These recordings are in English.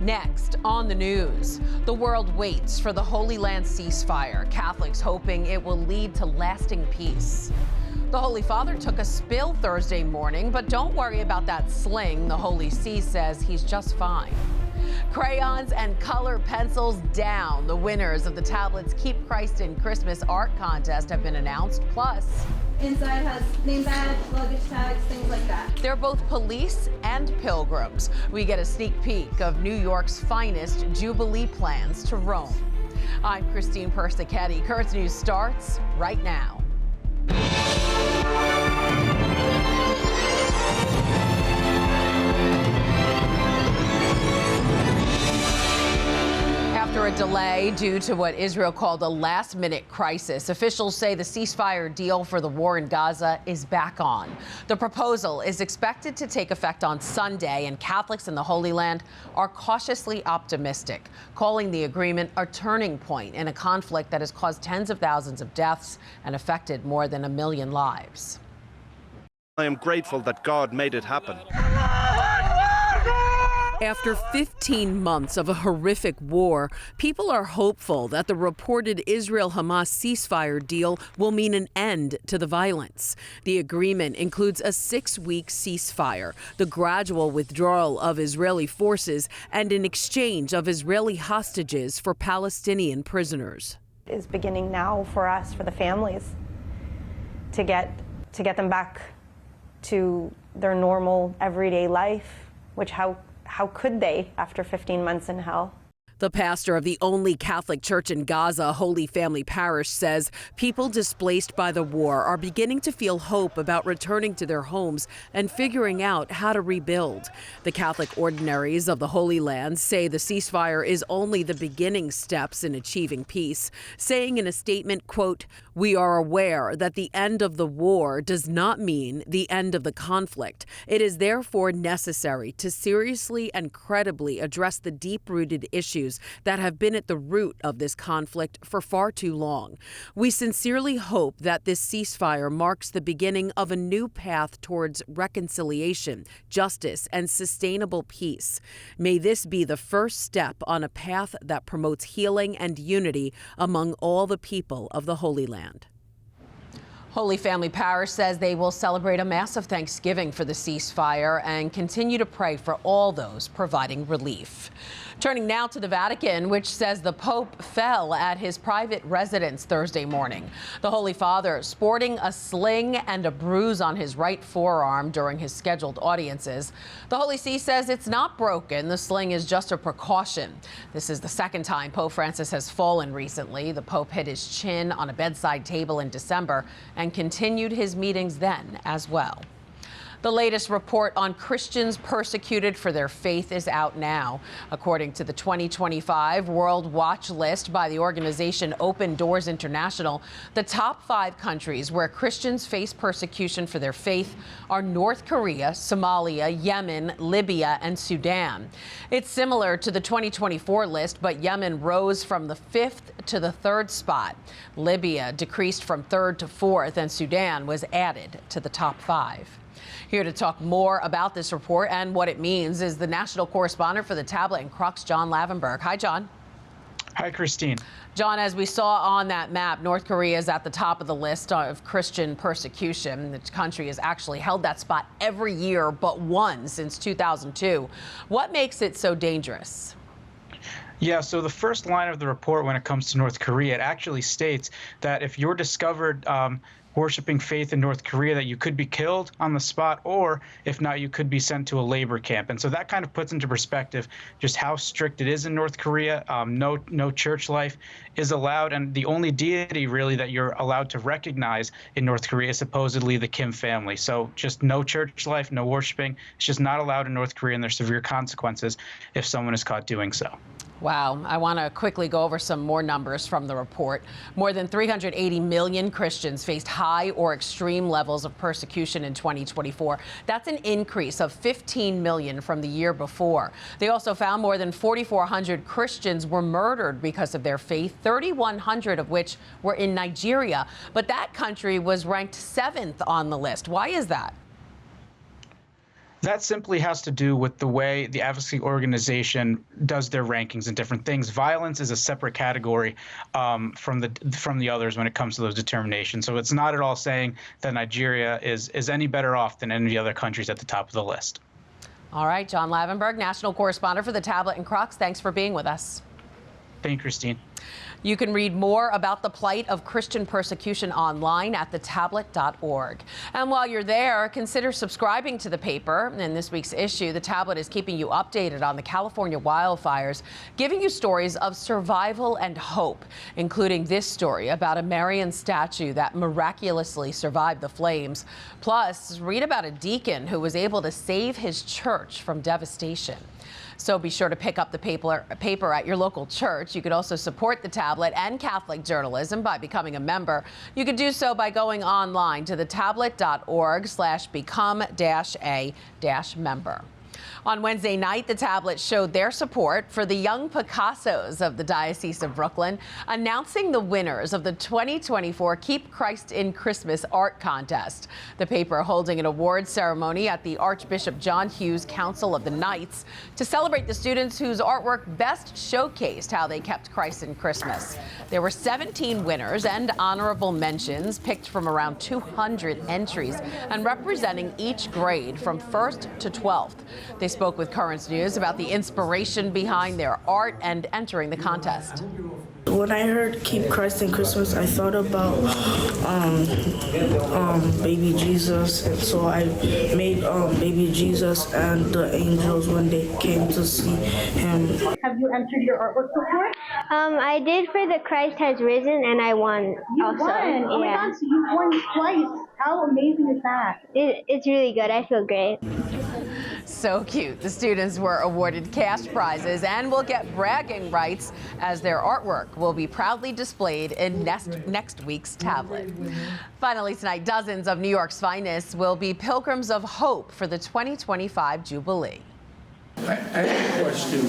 Next on the news, the world waits for the Holy Land ceasefire. Catholics hoping it will lead to lasting peace. The Holy Father took a spill Thursday morning, but don't worry about that sling. The Holy See says he's just fine. Crayons and color pencils down. The winners of the Tablets Keep Christ in Christmas art contest have been announced. Plus, inside has name badge, luggage tags, things like that. They're both police and pilgrims. We get a sneak peek of New York's finest Jubilee plans to Rome. I'm Christine Persichetti. Kurtz News starts right now. After a delay due to what Israel called a last-minute crisis, officials say the ceasefire deal for the war in Gaza is back on. The proposal is expected to take effect on Sunday, and Catholics in the Holy Land are cautiously optimistic, calling the agreement a turning point in a conflict that has caused tens of thousands of deaths and affected more than 1 million lives. I am grateful that God made it happen. After 15 months of a horrific war, people are hopeful that the reported Israel-Hamas ceasefire deal will mean an end to the violence. The agreement includes a 6-week ceasefire, the gradual withdrawal of Israeli forces, and an exchange of Israeli hostages for Palestinian prisoners. Is beginning now for us, for the families, to get them back to their normal everyday life, which how could they after 15 months in hell? The pastor of the only Catholic church in Gaza, Holy Family Parish, says people displaced by the war are beginning to feel hope about returning to their homes and figuring out how to rebuild. The Catholic ordinaries of the Holy Land say the ceasefire is only the beginning steps in achieving peace, saying in a statement, quote, "We are aware that the end of the war does not mean the end of the conflict. It is therefore necessary to seriously and credibly address the deep-rooted issues that have been at the root of this conflict for far too long. We sincerely hope that this ceasefire marks the beginning of a new path towards reconciliation, justice, and sustainable peace. May this be the first step on a path that promotes healing and unity among all the people of the Holy Land." Holy Family Parish says they will celebrate a mass of thanksgiving for the ceasefire and continue to pray for all those providing relief. Turning now to the Vatican, which says the Pope fell at his private residence Thursday morning. The Holy Father sporting a sling and a bruise on his right forearm during his scheduled audiences. The Holy See says it's not broken. The sling is just a precaution. This is the second time Pope Francis has fallen recently. The Pope hit his chin on a bedside table in December and continued his meetings then as well. The latest report on Christians persecuted for their faith is out now. According to the 2025 World Watch List by the organization Open Doors International, the top 5 countries where Christians face persecution for their faith are North Korea, Somalia, Yemen, Libya, and Sudan. It's similar to the 2024 list, but Yemen rose from the 5th to the 3rd spot. Libya decreased from 3rd to 4th, and Sudan was added to the top 5. Here to talk more about this report and what it means is the national correspondent for the Tablet and Crux, John Lavenberg. Hi, John. Hi, Christine. John, as we saw on that map, North Korea is at the top of the list of Christian persecution. The country has actually held that spot every year but one since 2002. What makes it so dangerous? Yeah, so the first line of the report when it comes to North Korea, it actually states that if you're discovered worshiping faith in North Korea, that you could be killed on the spot, or if not, you could be sent to a labor camp. And so that kind of puts into perspective just how strict it is in North Korea. No church life is allowed, and the only deity really that you're allowed to recognize in North Korea is supposedly the Kim family. So just no church life, no worshiping. It's just not allowed in North Korea, and there's severe consequences if someone is caught doing so. Wow. I want to quickly go over some more numbers from the report. More than 380 million Christians faced high or extreme levels of persecution in 2024. That's an increase of 15 million from the year before. They also found more than 4,400 Christians were murdered because of their faith, 3,100 of which were in Nigeria. But that country was ranked 7th on the list. Why is that? That simply has to do with the way the advocacy organization does their rankings and different things. Violence is a separate category from the others when it comes to those determinations. So it's not at all saying that Nigeria is any better off than any of the other countries at the top of the list. All right, John Lavenberg, national correspondent for The Tablet and Crux. Thanks for being with us. Thank you, Christine. You can read more about the plight of Christian persecution online at thetablet.org. And while you're there, consider subscribing to the paper. In this week's issue, The Tablet is keeping you updated on the California wildfires, giving you stories of survival and hope, including this story about a Marian statue that miraculously survived the flames. Plus, read about a deacon who was able to save his church from devastation. So be sure to pick up the paper at your local church. You could also support The Tablet and Catholic journalism by becoming a member. You could do so by going online to thetablet.org/become-a-member. On Wednesday night, The Tablet showed their support for the young Picassos of the Diocese of Brooklyn, announcing the winners of the 2024 Keep Christ in Christmas art contest. The paper holding an award ceremony at the Archbishop John Hughes Council of the Knights to celebrate the students whose artwork best showcased how they kept Christ in Christmas. There were 17 winners and honorable mentions picked from around 200 entries and representing each grade from 1st to 12th. They spoke with Currents News about the inspiration behind their art and entering the contest. When I heard Keep Christ in Christmas, I thought about baby Jesus, and so I made baby Jesus and the angels when they came to see him. Have you entered your artwork before? I did for the Christ Has Risen, and I won. You also. won! Oh my God! So you won twice. How amazing is that? It's really good. I feel great. So cute. The students were awarded cash prizes and will get bragging rights as their artwork will be proudly displayed in next week's tablet. Finally tonight, dozens of New York's finest will be pilgrims of hope for the 2025 Jubilee. I have a question.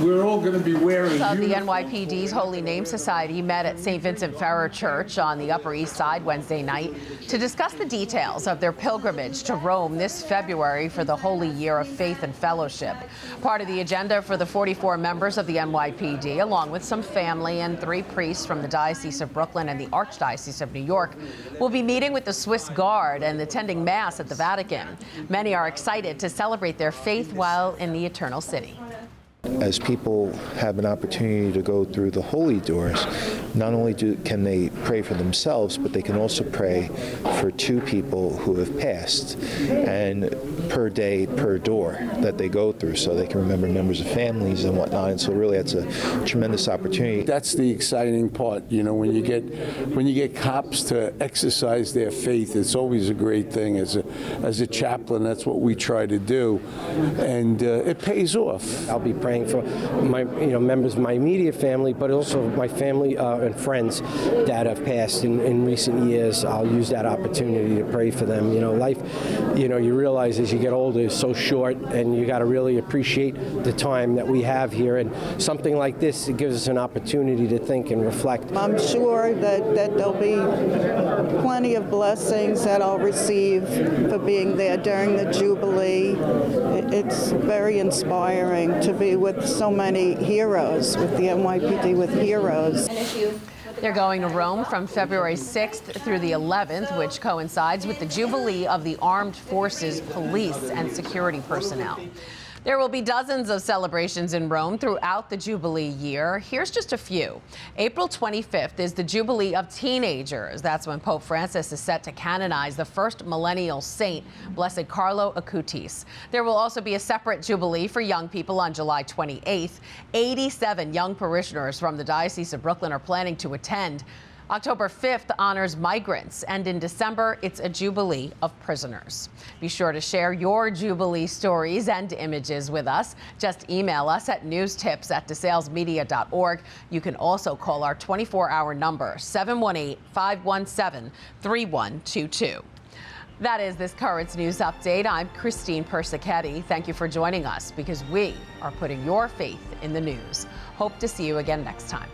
We're all going to be wearing. The NYPD's Holy Name Society met at St. Vincent Ferrer Church on the Upper East Side Wednesday night to discuss the details of their pilgrimage to Rome this February for the Holy Year of Faith and Fellowship. Part of the agenda for the 44 members of the NYPD, along with some family and 3 priests from the Diocese of Brooklyn and the Archdiocese of New York, will be meeting with the Swiss Guard and attending Mass at the Vatican. Many are excited to celebrate their faith while in the Eternal City. As people have an opportunity to go through the holy doors, not only can they pray for themselves, but they can also pray for 2 people who have passed, and per day, per door that they go through, so they can remember members of families and whatnot. And so really that's a tremendous opportunity. That's the exciting part, you know, when you get cops to exercise their faith. It's always a great thing. As a chaplain, that's what we try to do, and it pays off. I'll be praying for my members of my immediate family, but also my family and friends that have passed in recent years. I'll use that opportunity to pray for them. Life, you realize as you get older is so short, and you got to really appreciate the time that we have here. And something like this, it gives us an opportunity to think and reflect. I'm sure that there'll be plenty of blessings that I'll receive for being there during the Jubilee. It's very inspiring to be with so many heroes, with the NYPD with heroes. They're going to Rome from February 6th through the 11th, which coincides with the Jubilee of the Armed Forces, police, and security personnel. There will be dozens of celebrations in Rome throughout the Jubilee year. Here's just a few. April 25th is the Jubilee of Teenagers. That's when Pope Francis is set to canonize the first millennial saint, Blessed Carlo Acutis. There will also be a separate Jubilee for young people on July 28th. 87 young parishioners from the Diocese of Brooklyn are planning to attend. October 5th honors migrants, and in December, it's a Jubilee of prisoners. Be sure to share your Jubilee stories and images with us. Just email us at newstips@desalesmedia.org. You can also call our 24-hour number, 718-517-3122. That is this Currents News Update. I'm Christine Persichetti. Thank you for joining us, because we are putting your faith in the news. Hope to see you again next time.